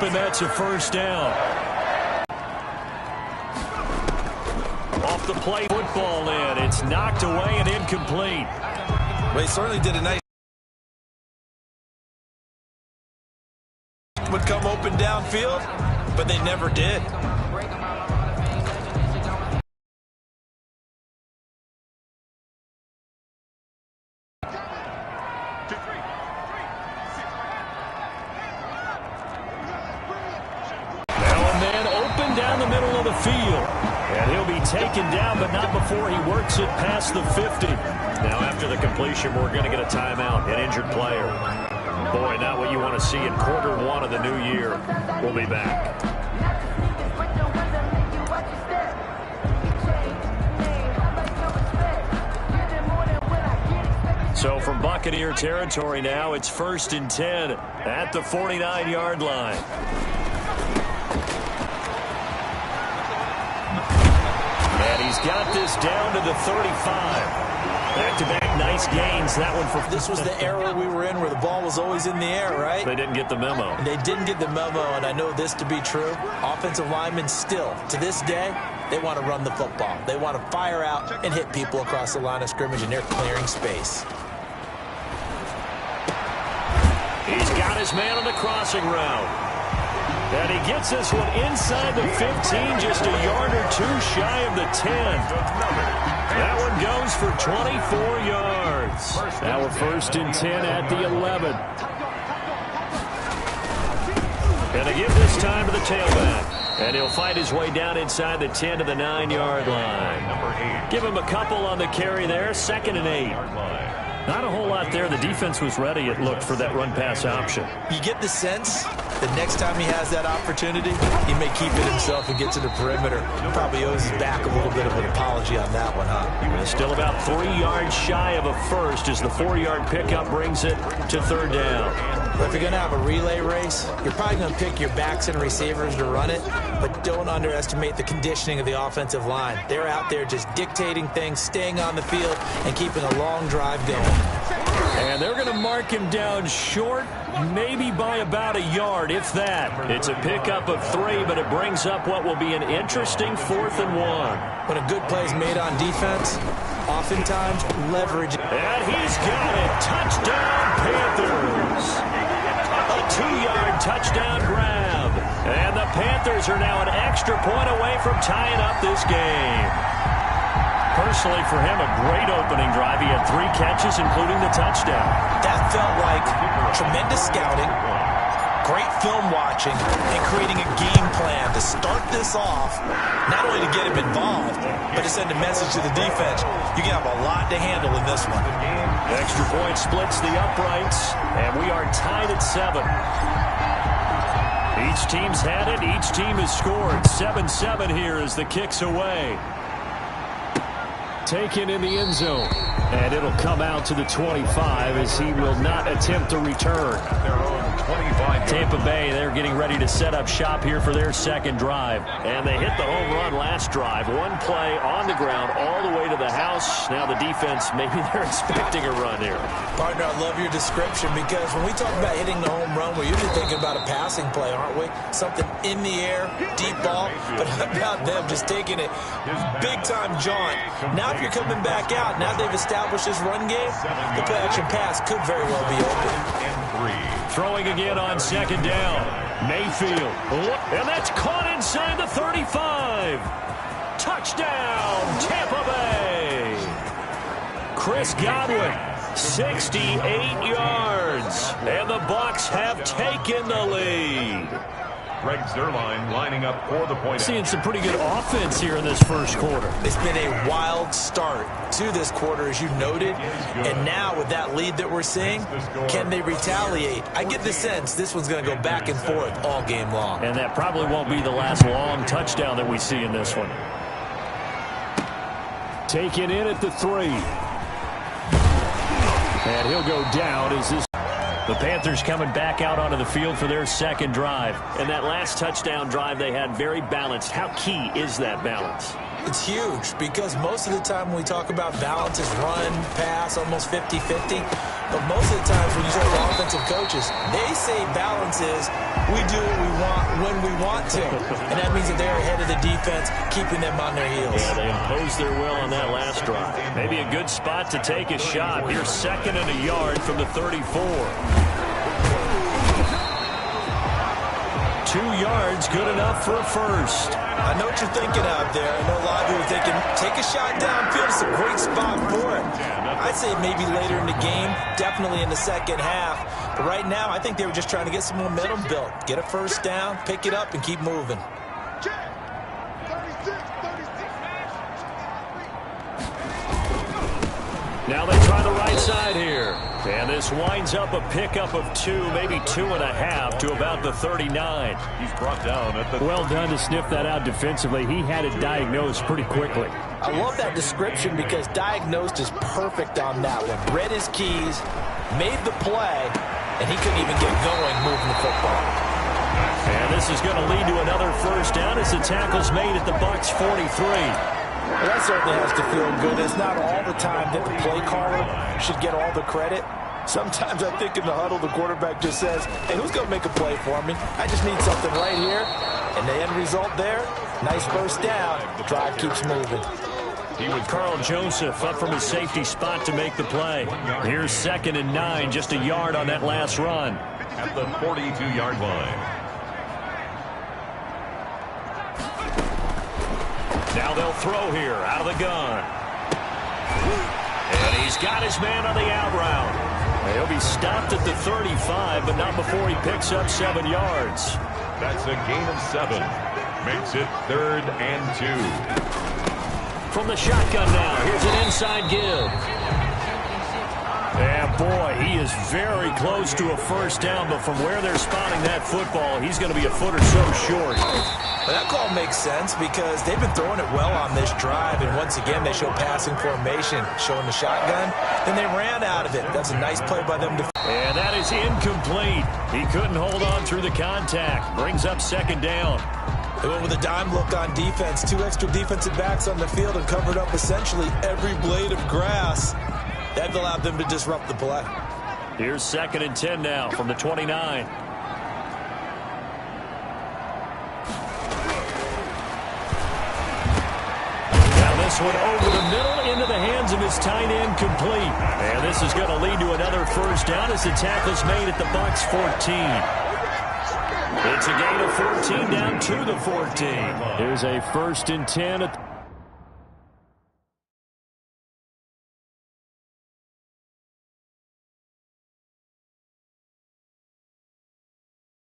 and that's a first down. Off the play, football in. It's knocked away and incomplete. Well, he certainly did a nice would come open downfield, but they never did. Down the middle of the field, and he'll be taken down, but not before he works it past the 50. Now after the completion, we're going to get a timeout, an injured player. Boy, not what you want to see in quarter one of the new year. We'll be back. So from Buccaneer territory now, it's 1st and 10 at the 49-yard line. He's got this down to the 35. Back-to-back nice gains. That one for... This was the era we were in where the ball was always in the air, right? They didn't get the memo. They didn't get the memo, and I know this to be true. Offensive linemen still, to this day, they want to run the football. They want to fire out and hit people across the line of scrimmage, and they're clearing space. He's got his man on the crossing route. And he gets this one inside the 15, just a yard or two shy of the 10. That one goes for 24 yards. Now we're 1st and 10 at the 11. And they give this time to the tailback. And he'll fight his way down inside the 10 to the 9-yard line. Give him a couple on the carry there, 2nd and 8. Not a whole lot there. The defense was ready, it looked, for that run-pass option. You get the sense that next time he has that opportunity, he may keep it himself and get to the perimeter. He probably owes his back a little bit of an apology on that one, huh? Still about 3 yards shy of a first as the 4-yard pickup brings it to 3rd down. But if you're going to have a relay race, you're probably going to pick your backs and receivers to run it, but don't underestimate the conditioning of the offensive line. They're out there just dictating things, staying on the field, and keeping a long drive going. And they're going to mark him down short, maybe by about a yard, if that. It's a pickup of 3, but it brings up what will be an interesting 4th and 1. When a good play is made on defense, oftentimes leverage. And he's got it. Touchdown, Panthers. A 2-yard touchdown grab. And the Panthers are now an extra point away from tying up this game. Personally, for him, a great opening drive. He had 3 catches, including the touchdown. That felt like tremendous scouting, great film watching, and creating a game plan to start this off, not only to get him involved, but to send a message to the defense. You can have a lot to handle in this one. Extra point splits the uprights, and we are tied at 7. Each team's had it. Each team has scored. 7-7 here as the kick's away. Taken in the end zone. And it'll come out to the 25 as he will not attempt to return. Tampa Bay, they're getting ready to set up shop here for their 2nd drive. And they hit the home run last drive. 1 play on the ground all the way to the house. Now the defense, maybe they're expecting a run here. Partner, I love your description because when we talk about hitting the home run, we're usually thinking about a passing play, aren't we? Something in the air, deep ball. But how about them just taking it big-time jaunt? Now if you're coming back out, now they've established this run game, the play-action pass could very well be open. Throwing again on 2nd down. Mayfield. And that's caught inside the 35. Touchdown, Tampa Bay. Chris Godwin, 68 yards. And the Bucs have taken the lead. Greg Zuerlein lining up for the point. Seeing some pretty good offense here in this first quarter. It's been a wild start to this quarter, as you noted. And now with that lead that we're seeing, can they retaliate? I get the sense this one's going to go back and forth all game long. And that probably won't be the last long touchdown that we see in this one. Taken in at the 3. And he'll go down as this. The Panthers coming back out onto the field for their 2nd drive. And that last touchdown drive they had very balanced. How key is that balance? It's huge because most of the time when we talk about balance is run, pass, almost 50-50. But most of the times when you talk to offensive coaches, they say balance is we do what we want when we want to. And that means that they're ahead of the defense, keeping them on their heels. Yeah, they imposed their will on that last drive. Maybe a good spot to take a shot. Here's 2nd and a yard from the 34. 2 yards, good enough for a first. I know what you're thinking out there. I know a lot of you are thinking, take a shot downfield. It's a great spot for it. I'd say maybe later in the game, definitely in the second half. But right now, I think they were just trying to get some momentum built. Get a first down, pick it up, and keep moving. Now they try the right side here. And this winds up a pickup of 2, maybe 2.5 to about the 39. He's brought down at the... Well done to sniff that out defensively. He had it diagnosed pretty quickly. I love that description because diagnosed is perfect on that one. Read his keys, made the play, and he couldn't even get going moving the football. And this is going to lead to another first down as the tackle's made at the Bucs 43. Well, that certainly has to feel good. It's not all the time that the play caller should get all the credit. Sometimes I think in the huddle, the quarterback just says, hey, who's going to make a play for me? I just need something right here. And the end result there, nice first down. The drive keeps moving. He was Carl Joseph up from his safety spot to make the play. Here's 2nd and 9, just a yard on that last run. At the 42-yard line. Now they'll throw here out of the gun. And he's got his man on the out route. He'll be stopped at the 35, but not before he picks up 7 yards. That's a gain of 7. Makes it 3rd and 2. From the shotgun now, here's an inside give. And boy, he is very close to a first down, but from where they're spotting that football, he's going to be a foot or so short. Well, that call makes sense because they've been throwing it well on this drive, and once again, they show passing formation, showing the shotgun. Then they ran out of it. That's a nice play by them. And that is incomplete. He couldn't hold on through the contact. Brings up 2nd down. They went with a dime look on defense. 2 extra defensive backs on the field and covered up essentially every blade of grass. That allowed them to disrupt the play. Here's 2nd and 10 now from the 29. This one over the middle into the hands of his tight end, complete. And this is going to lead to another first down as the tackle's made at the Bucs 14. It's a gain of 14 down to the 14. Here's a 1st and 10 at